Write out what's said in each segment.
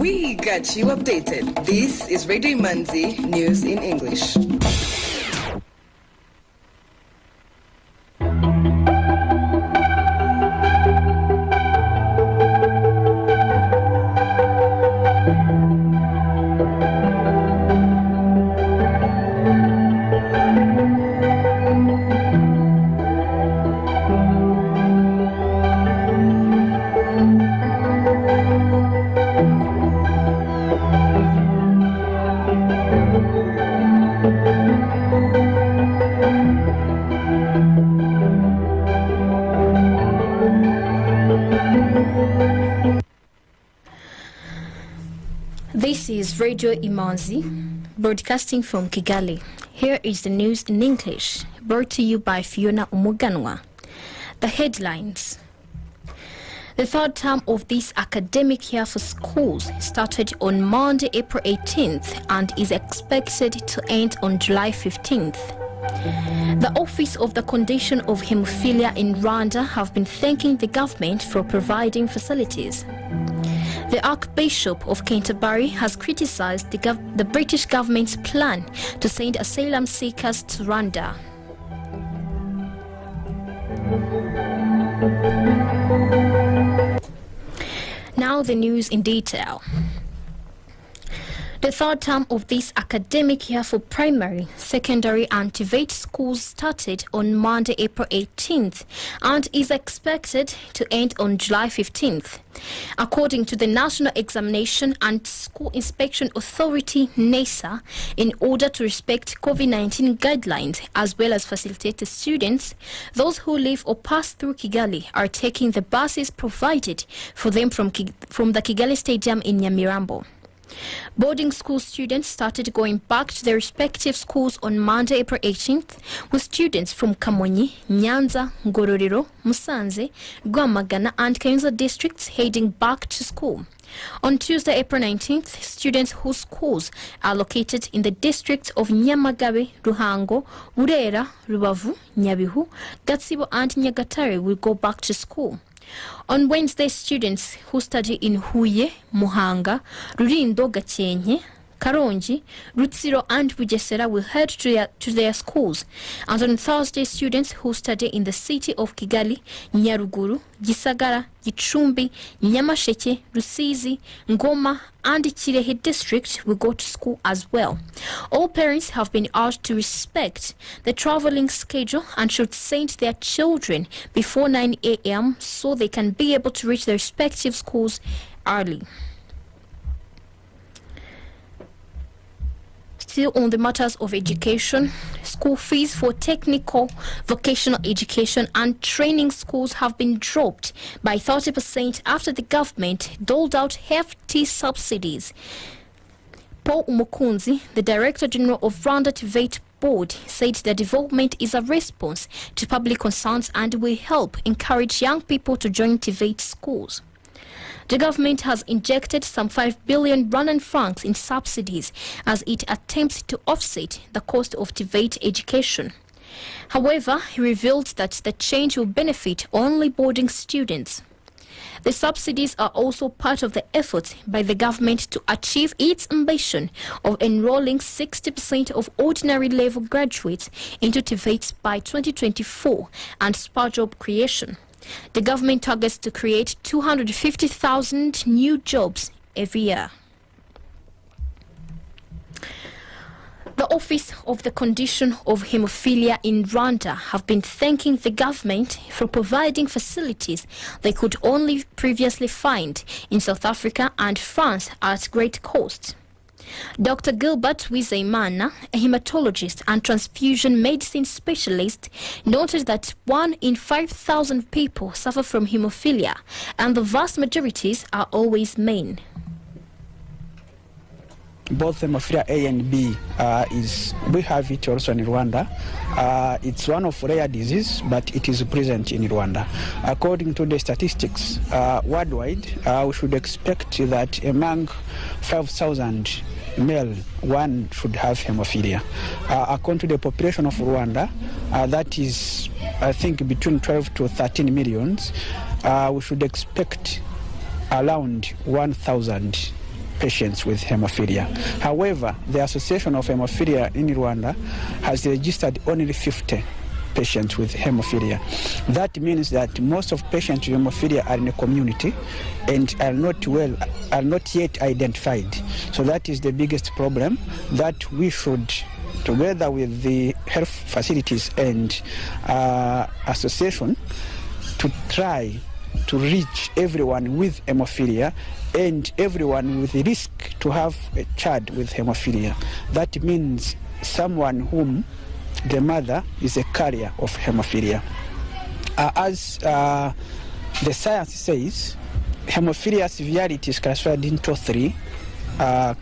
We got you updated. This is Radio Imanzi News in English. This is Radio Imanzi, broadcasting from Kigali. Here is the news in English, brought to you by Fiona Umuganwa. The headlines. The third term of this academic year for schools started on Monday, April 18th and is expected to end on July 15th. The Office of the Condition of Hemophilia in Rwanda have been thanking the government for providing facilities. The Archbishop of Canterbury has criticized the British government's plan to send asylum seekers to Rwanda. Now the news in detail. The third term of this academic year for primary, secondary and TVET schools started on Monday, April 18th and is expected to end on July 15th. According to the National Examination and School Inspection Authority, NESA, in order to respect COVID-19 guidelines as well as facilitate the students, those who live or pass through Kigali are taking the buses provided for them from the Kigali Stadium in Nyamirambo. Boarding school students started going back to their respective schools on Monday, April 18th, with students from Kamonyi, Nyanza, Ngororero, Musanze, Rwamagana and Kayonza districts heading back to school. On Tuesday, April 19th, students whose schools are located in the districts of Nyamagabe, Ruhango, Burera, Rubavu, Nyabihu, Gatsibo and Nyagatare will go back to school. On Wednesday, students who study in Huye, Muhanga, Rulindo, Gakenke, Karongi, Rutsiro and Bugesera will head to their schools. And on Thursday, students who study in the city of Kigali, Nyaruguru, Gisagara, Gicumbi, Nyamasheke, Rusizi, Ngoma and Kirehe district will go to school as well. All parents have been urged to respect the traveling schedule and should send their children before 9 a.m. so they can be able to reach their respective schools early. Still on the matters of education, school fees for technical, vocational education and training schools have been dropped by 30% after the government doled out hefty subsidies. Paul Umukunzi, the Director General of Rwanda TVET Board, said the development is a response to public concerns and will help encourage young people to join TVET schools. The government has injected some 5 billion Rwandan francs in subsidies as it attempts to offset the cost of TVET education. However, he revealed that the change will benefit only boarding students. The subsidies are also part of the effort by the government to achieve its ambition of enrolling 60% of ordinary level graduates into TVET by 2024 and spur job creation. The government targets to create 250,000 new jobs every year. The Office of the Condition of Hemophilia in Rwanda have been thanking the government for providing facilities they could only previously find in South Africa and France at great cost. Dr. Gilbert Wizeyimana, a hematologist and transfusion medicine specialist, noted that 1 in 5,000 people suffer from hemophilia, and the vast majorities are always men. Both hemophilia A and B we have it also in Rwanda. It's one of rare disease, but it is present in Rwanda. According to the statistics worldwide, we should expect that among 5,000 male, one should have hemophilia. According to the population of Rwanda, that is, I think, between 12 to 13 millions, we should expect around 1,000 patients with hemophilia. However, the Association of Hemophilia in Rwanda has registered only 50 patients with hemophilia. That means that most of patients with hemophilia are in the community and are not yet identified. So that is the biggest problem that we should, together with the health facilities and association, to try to reach everyone with hemophilia and everyone with the risk to have a child with hemophilia. That means someone whom the mother is a carrier of hemophilia. As the science says, hemophilia severity is classified into 3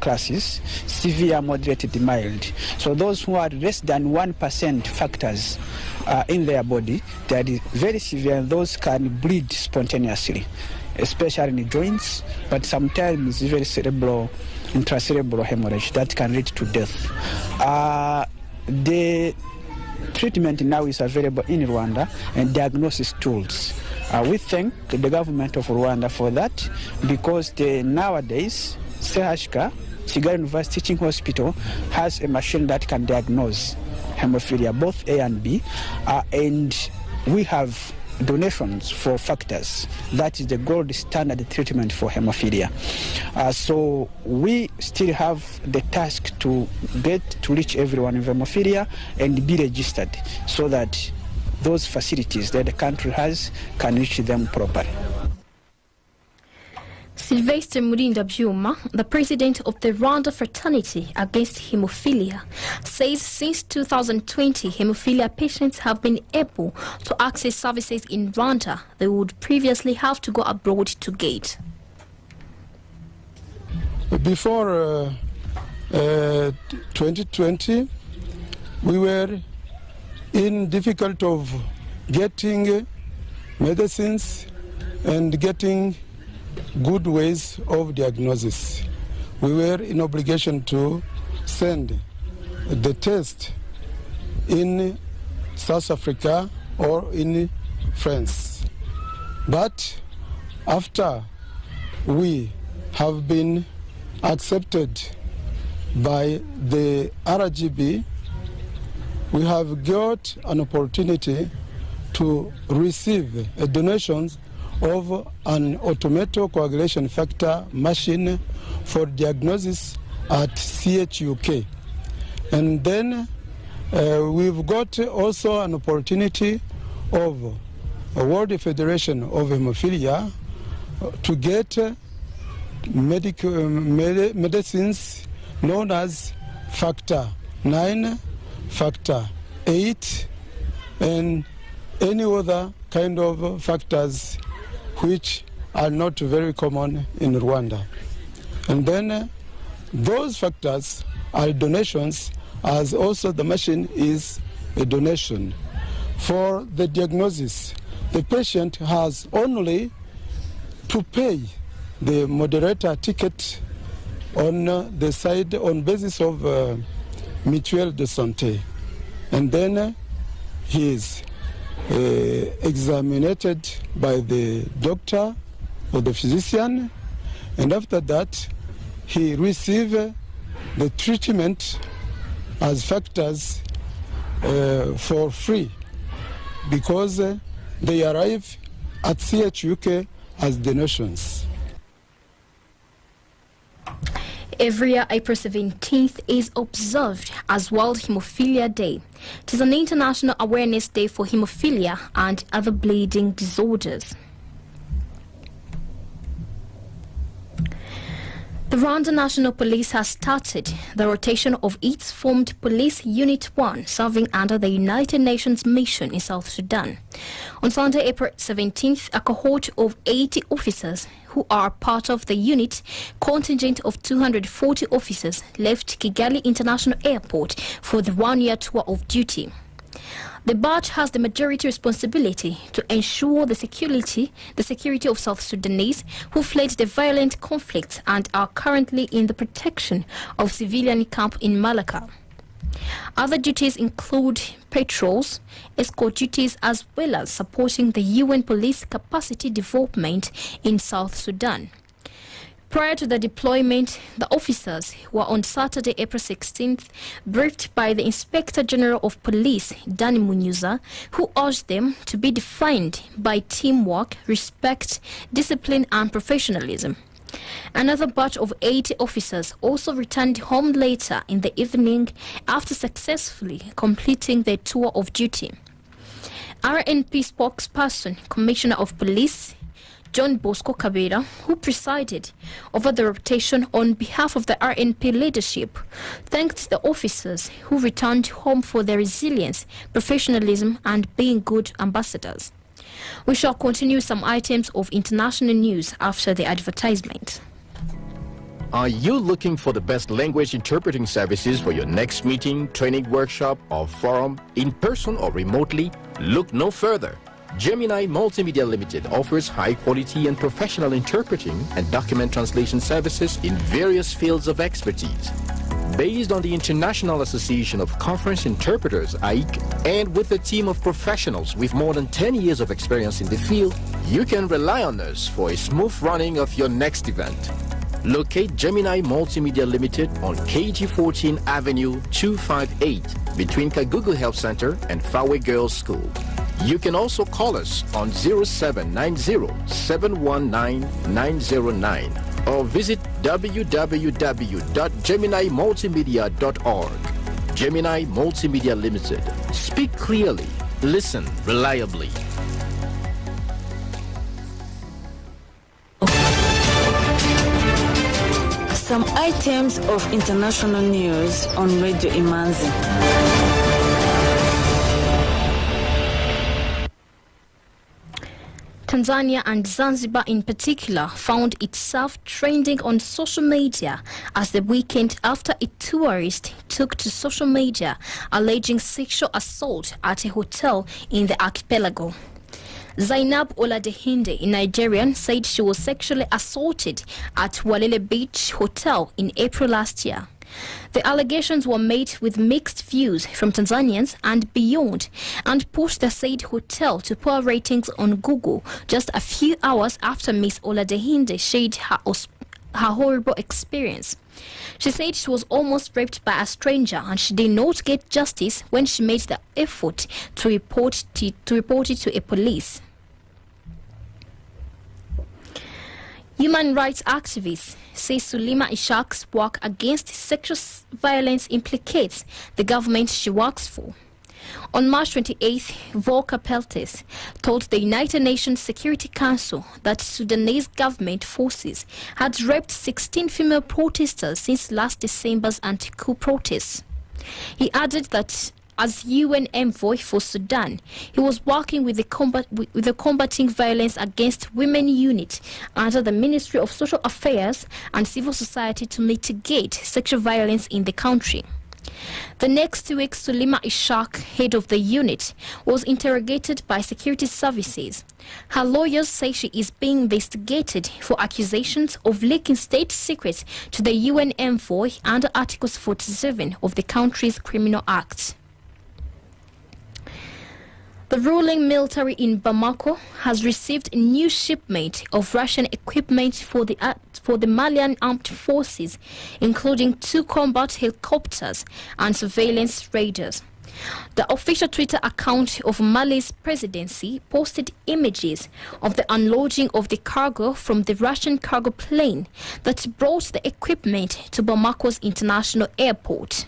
classes: severe, moderate, mild. So those who are less than 1% factors in their body, they are very severe, and those can bleed spontaneously, especially in the joints, but sometimes even intracerebral hemorrhage that can lead to death. The treatment now is available in Rwanda and diagnosis tools. We thank the government of Rwanda for that, because nowadays CHK, Kigali University Teaching Hospital, has a machine that can diagnose hemophilia, both A and B, and we have donations for factors. That is the gold standard treatment for hemophilia. So we still have the task to reach everyone with hemophilia and be registered, so that those facilities that the country has can reach them properly. Sylvester Murinda-Byuma, the president of the Rwanda Fraternity Against Hemophilia, says since 2020, hemophilia patients have been able to access services in Rwanda they would previously have to go abroad to get. Before 2020, we were in difficulty of getting medicines and getting good ways of diagnosis. We were in obligation to send the test in South Africa or in France. But after we have been accepted by the RGB, we have got an opportunity to receive donations of an automated coagulation factor machine for diagnosis at CHUK. And then we've got also an opportunity of a World Federation of Hemophilia to get medicines known as factor 9, factor 8, and any other kind of factors which are not very common in Rwanda. And then those factors are donations, as also the machine is a donation. For the diagnosis, the patient has only to pay the moderator ticket on the side on basis of mutuelle de santé. And then he is examined by the doctor or the physician, and after that he receives the treatment as factors for free, because they arrive at CHUK as donations. Every year, April 17th is observed as World Hemophilia Day. It is an international awareness day for hemophilia and other bleeding disorders. The Rwanda National Police has started the rotation of its formed Police Unit 1 serving under the United Nations mission in South Sudan. On Sunday, April 17th, a cohort of 80 officers who are part of the unit contingent of 240 officers left Kigali International Airport for the one-year tour of duty. The batch has the majority responsibility to ensure the security of South Sudanese who fled the violent conflicts and are currently in the protection of civilian camp in Malaka. Other duties include patrols, escort duties, as well as supporting the UN police capacity development in South Sudan. Prior to the deployment, the officers were on Saturday, April 16th, briefed by the Inspector General of Police, Danny Munyuza, who urged them to be defined by teamwork, respect, discipline, and professionalism. Another batch of 80 officers also returned home later in the evening after successfully completing their tour of duty. RNP spokesperson, Commissioner of Police, John Bosco Kabera, who presided over the rotation on behalf of the RNP leadership, thanked the officers who returned home for their resilience, professionalism, and being good ambassadors. We shall continue some items of international news after the advertisement. Are you looking for the best language interpreting services for your next meeting, training workshop, or forum, in person or remotely? Look no further. Gemini Multimedia Limited offers high-quality and professional interpreting and document translation services in various fields of expertise. Based on the International Association of Conference Interpreters, AIC, and with a team of professionals with more than 10 years of experience in the field, you can rely on us for a smooth running of your next event. Locate Gemini Multimedia Limited on KG 14 Avenue 258 between Kagugu Health Center and Fawe Girls School. You can also call us on 0790-719-909 or visit www.geminimultimedia.org. Gemini Multimedia Limited. Speak clearly. Listen reliably. Some items of international news on Radio Imanzi. Tanzania and Zanzibar in particular found itself trending on social media as the weekend after a tourist took to social media alleging sexual assault at a hotel in the archipelago. Zainab Oladehinde, a Nigerian, said she was sexually assaulted at Walele Beach Hotel in April last year. The allegations were made with mixed views from Tanzanians and beyond, and pushed the said hotel to poor ratings on Google just a few hours after Miss Oladehinde shared her horrible experience. She said she was almost raped by a stranger and she did not get justice when she made the effort to report it to a police. Human rights activists say Sulima Ishak's work against sexual violence implicates the government she works for. On March 28th, Volker Peltes told the United Nations Security Council that Sudanese government forces had raped 16 female protesters since last December's anti-coup protests. He added that as UN envoy for Sudan, he was working with the Combating Violence Against Women unit under the Ministry of Social Affairs and Civil Society to mitigate sexual violence in the country. The next 2 weeks, Sulima Ishak, head of the unit, was interrogated by security services. Her lawyers say she is being investigated for accusations of leaking state secrets to the UN envoy under Article 47 of the country's Criminal Act. The ruling military in Bamako has received a new shipment of Russian equipment for the Malian armed forces, including 2 combat helicopters and surveillance radars. The official Twitter account of Mali's presidency posted images of the unloading of the cargo from the Russian cargo plane that brought the equipment to Bamako's international airport.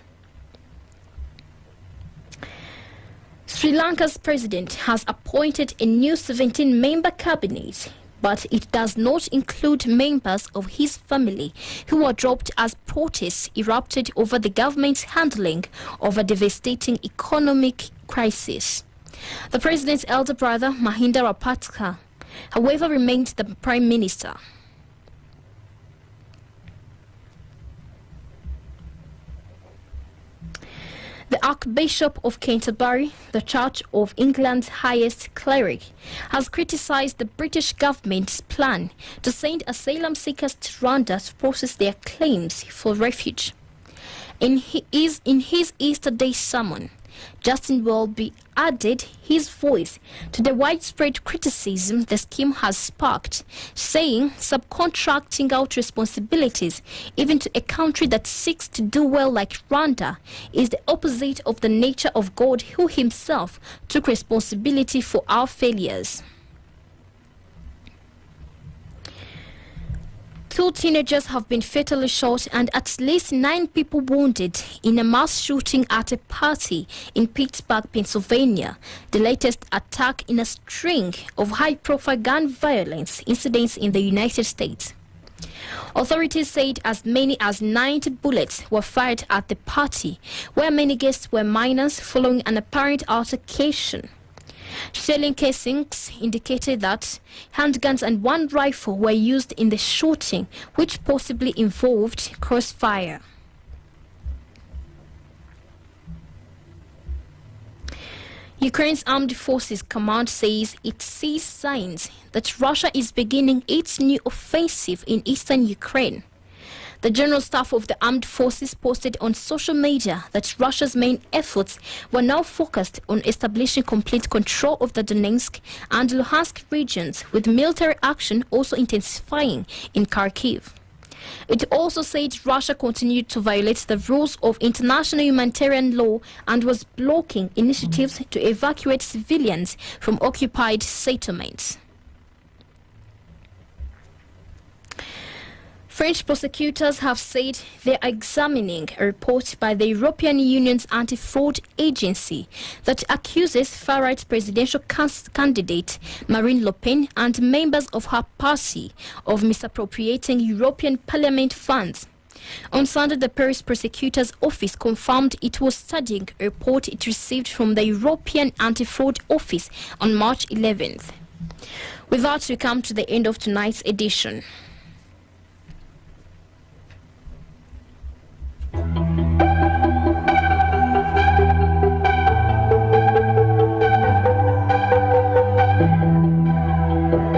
Sri Lanka's president has appointed a new 17-member cabinet, but it does not include members of his family who were dropped as protests erupted over the government's handling of a devastating economic crisis. The president's elder brother, Mahinda Rajapaksa, however, remained the prime minister. The Archbishop of Canterbury, the Church of England's highest cleric, has criticised the British government's plan to send asylum seekers to Rwanda to process their claims for refuge. In his Easter Day sermon, Justin Welby added his voice to the widespread criticism the scheme has sparked, saying subcontracting out responsibilities, even to a country that seeks to do well like Rwanda, is the opposite of the nature of God, who himself took responsibility for our failures. 2 teenagers have been fatally shot and at least 9 people wounded in a mass shooting at a party in Pittsburgh, Pennsylvania, the latest attack in a string of high-profile gun violence incidents in the United States. Authorities said as many as 90 bullets were fired at the party, where many guests were minors, following an apparent altercation. Shelling casings indicated that handguns and 1 rifle were used in the shooting, which possibly involved crossfire. Ukraine's Armed Forces Command says it sees signs that Russia is beginning its new offensive in eastern Ukraine. The General Staff of the Armed Forces posted on social media that Russia's main efforts were now focused on establishing complete control of the Donetsk and Luhansk regions, with military action also intensifying in Kharkiv. It also said Russia continued to violate the rules of international humanitarian law and was blocking initiatives to evacuate civilians from occupied settlements. French prosecutors have said they are examining a report by the European Union's anti-fraud agency that accuses far-right presidential candidate Marine Le Pen and members of her party of misappropriating European Parliament funds. On Sunday, the Paris prosecutor's office confirmed it was studying a report it received from the European Anti-Fraud Office on March 11th. With that, we come to the end of tonight's edition.